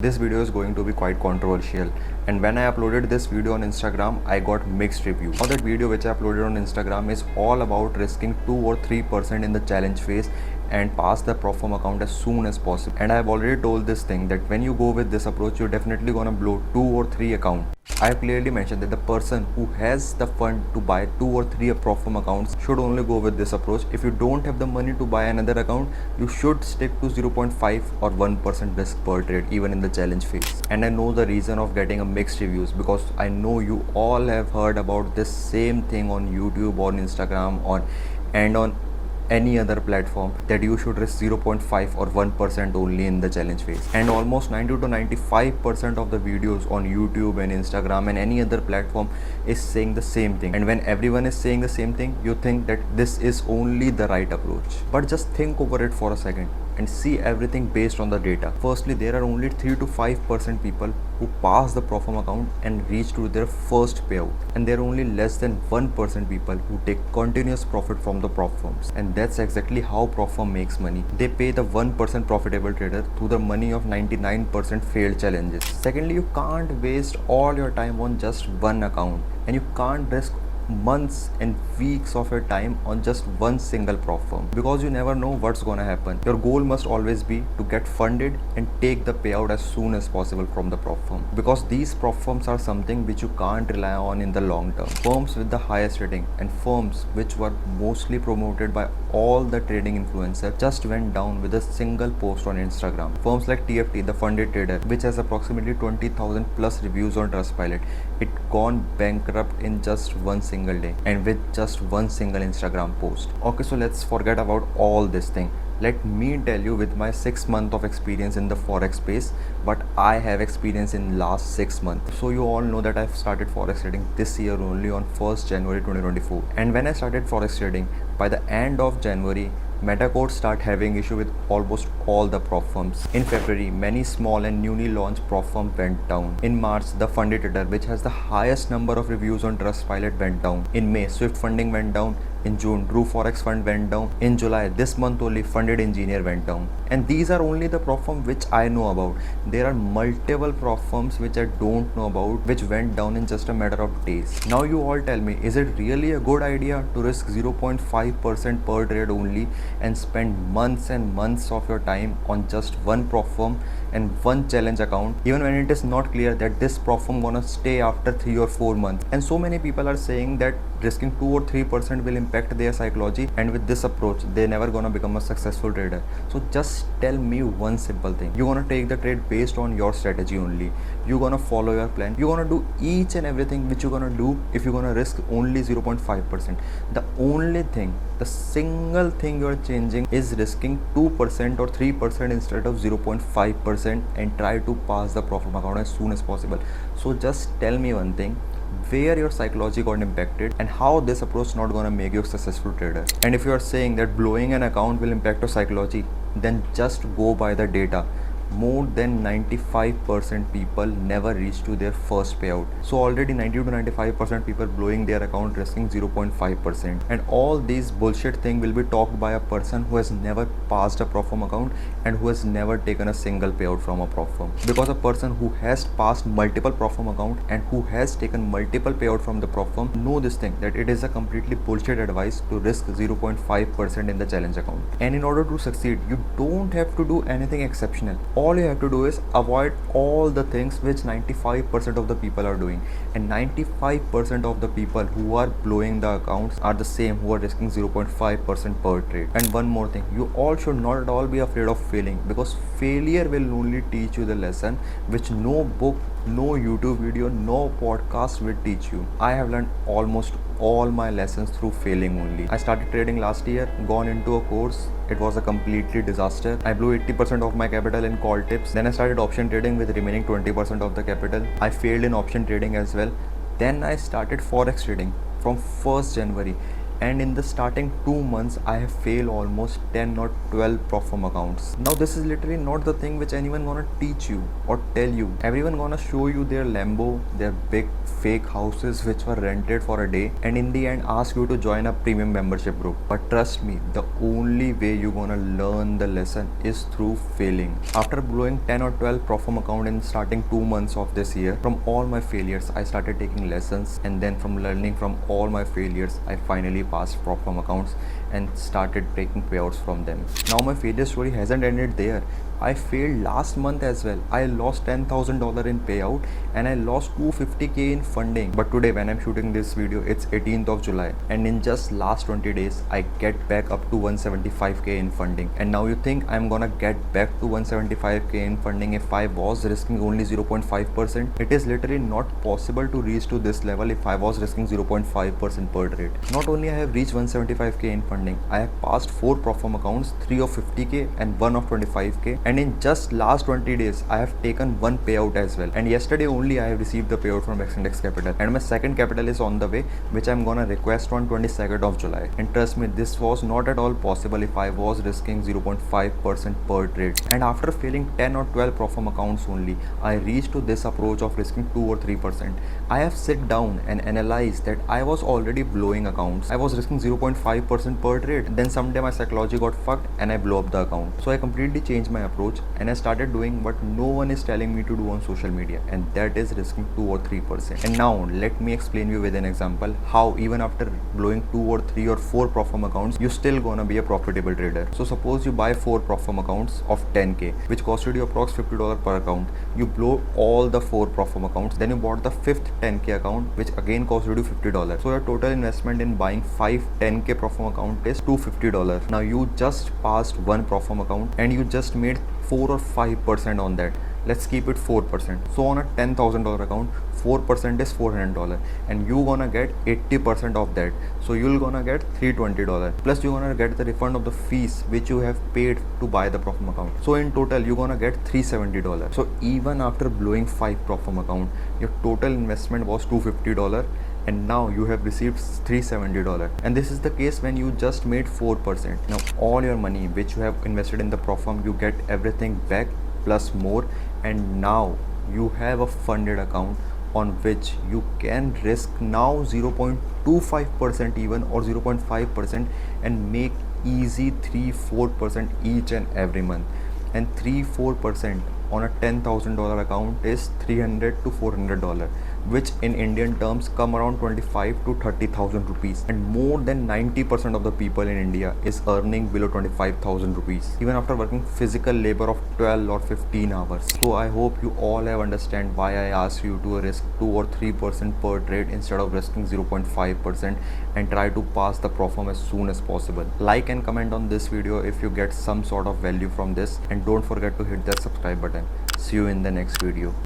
This video is going to be quite controversial, and when I uploaded this video on Instagram, I got mixed reviews. Now that video which I uploaded on Instagram is all about risking 2 or 3% in the challenge phase and pass the Propfirm account as soon as possible. And I have already told this thing that when you go with this approach, you're definitely gonna blow 2 or 3 accounts. I have clearly mentioned that the person who has the fund to buy 2 or 3 Propfirm accounts should only go with this approach. If you don't have the money to buy another account, you should stick to 0.5 or 1% risk per trade even in the challenge phase. And I know the reason of getting a mixed reviews because I know you all have heard about this same thing on YouTube or Instagram and on any other platform that you should risk 0.5 or 1% only in the challenge phase. And almost 90 to 95% of the videos on YouTube and Instagram and any other platform is saying the same thing. And when everyone is saying the same thing, you think that this is only the right approach. But just think over it for a second and see everything based on the data. Firstly, there are only 3 to 5% people who pass the Propfirm account and reach to their first payout, and there are only less than 1% people who take continuous profit from the Propfirms. And that's exactly how Propfirm makes money. They pay the 1% profitable trader through the money of 99% failed challenges. Secondly, you can't waste all your time on just one account, and you can't risk months and weeks of your time on just one single Propfirm because you never know what's gonna happen. Your goal must always be to get funded and take the payout as soon as possible from the Propfirm, because these Propfirms are something which you can't rely on in the long term. Firms with the highest rating and firms which were mostly promoted by all the trading influencers just went down with a single post on Instagram. Firms like TFT, the funded trader, which has approximately 20,000 plus reviews on Trustpilot, it gone bankrupt in just one single day and with just one single Instagram post. Okay, so let's forget about all this thing. Let me tell you with my 6 months of experience in the forex space, but I have experience in last 6 months. So you all know that I've started forex trading this year only on 1st January 2024. And when I started forex trading, by the end of January, Metacode start having issue with almost all the Propfirms. In February, many small and newly launched Propfirm went down. In March, the funded trader, which has the highest number of reviews on Trustpilot, went down. In May, Swift Funding went down. In June, Drew Forex Fund went down. In July, this month only, Funded Engineer went down. And these are only the Propfirms which I know about. There are multiple Propfirms which I don't know about, which went down in just a matter of days. Now you all tell me, is it really a good idea to risk 0.5% per trade only and spend months and months of your time on just one Propfirm and one challenge account, even when it is not clear that this Propfirm gonna stay after 3 or 4 months? And so many people are saying that risking 2 or 3% will impact their psychology, and with this approach they never gonna become a successful trader. So just tell me one simple thing: you're gonna take the trade based on your strategy only. You're gonna follow your plan. You're gonna do each and everything which you're gonna do if you're gonna risk only 0.5%. The only thing, the single thing you're changing is risking 2% or 3% instead of 0.5% and try to pass the Propfirm account as soon as possible. So just tell me one thing: where your psychology got impacted and how this approach not gonna make you a successful trader. And if you are saying that blowing an account will impact your psychology, then just go by the data. More than 95% people never reach to their first payout. So already 90 to 95% people blowing their account risking 0.5%. And all these bullshit thing will be talked by a person who has never passed a Propfirm account and who has never taken a single payout from a Propfirm. Because a person who has passed multiple Propfirm account and who has taken multiple payout from the Propfirm know this thing, that it is a completely bullshit advice to risk 0.5% in the challenge account. And in order to succeed, you don't have to do anything exceptional. All you have to do is avoid all the things which 95% of the people are doing, and 95% of the people who are blowing the accounts are the same who are risking 0.5% per trade. And one more thing, you all should not at all be afraid of failing, because failure will only teach you the lesson which no book, no YouTube video, no podcast will teach you. I have learned almost all my lessons through failing only. I started trading last year, gone into a course. It was a completely disaster. I blew 80% of my capital in call tips. Then I started option trading with remaining 20% of the capital. I failed in option trading as well. Then I started forex trading from 1st January. and in the starting 2 months I have failed almost 10 or 12 Propfirm accounts. Now this is literally not the thing which anyone gonna teach you or tell you. Everyone gonna show you their Lambo, their big fake houses which were rented for a day, and in the end ask you to join a premium membership group. But trust me, the only way you gonna learn the lesson is through failing. After blowing 10 or 12 Propfirm account in starting 2 months of this year, from all my failures I started taking lessons, and then from learning from all my failures I finally passed Propfirm accounts and started taking payouts from them. Now my failure story hasn't ended there. I failed last month as well. I lost $10,000 in payout and I lost 250k in funding. But today when I'm shooting this video, it's 18th of July, and in just last 20 days I get back up to 175k in funding. And now you think I'm gonna get back to 175k in funding if I was risking only 0.5%? It is literally not possible to reach to this level if I was risking 0.5% per trade. Not only I have reached 175k in funding, I have passed 4 Propfirm accounts, 3 of 50k and 1 of 25k. And in just last 20 days I have taken 1 payout as well, and yesterday only I have received the payout from Excentric Capital, and my second capital is on the way, which I'm gonna request on 22nd of July. And trust me, this was not at all possible if I was risking 0.5% per trade. And after failing 10 or 12 Propfirm accounts only, I reached to this approach of risking 2 or 3%. I have sit down and analyzed that I was already blowing accounts. I was risking 0.5% per trade. Then someday my psychology got fucked and I blew up the account. So I completely changed my approach and I started doing what no one is telling me to do on social media, and that is risking 2 or 3%. And now let me explain you with an example how even after blowing 2 or 3 or 4 Propfirm accounts, you still gonna be a profitable trader. So suppose you buy 4 Propfirm accounts of 10k, which costed you approx $50 per account. You blow all the 4 Propfirm accounts, then you bought the 5th 10k account, which again costed you $50. So your total investment in buying 5 10k Propfirm account is $250. Now you just passed 1 Propfirm account and you just made 4 or 5% on that. Let's keep it 4%. So on a $10,000 account, 4% is $400, and you gonna get 80% of that. So you're gonna get $320. Plus you're gonna get the refund of the fees which you have paid to buy the Propfirm account. So in total you're gonna get $370. So even after blowing 5 Propfirm account, your total investment was $250. And now you have received $370, and this is the case when you just made 4%. Now all your money which you have invested in the Propfirm, you get everything back plus more, and now you have a funded account on which you can risk now 0.25% even or 0.5% and make easy 3-4% each and every month. And 3-4% on a $10,000 account is $300 to $400, which in Indian terms come around 25 to 30,000 rupees. And more than 90% of the people in India is earning below 25,000 rupees, even after working physical labor of 12 or 15 hours. So I hope you all have understand why I asked you to risk 2 or 3% per trade instead of risking 0.5%, and try to pass the Propfirm as soon as possible. Like and comment on this video if you get some sort of value from this, and don't forget to hit that subscribe button. See you in the next video.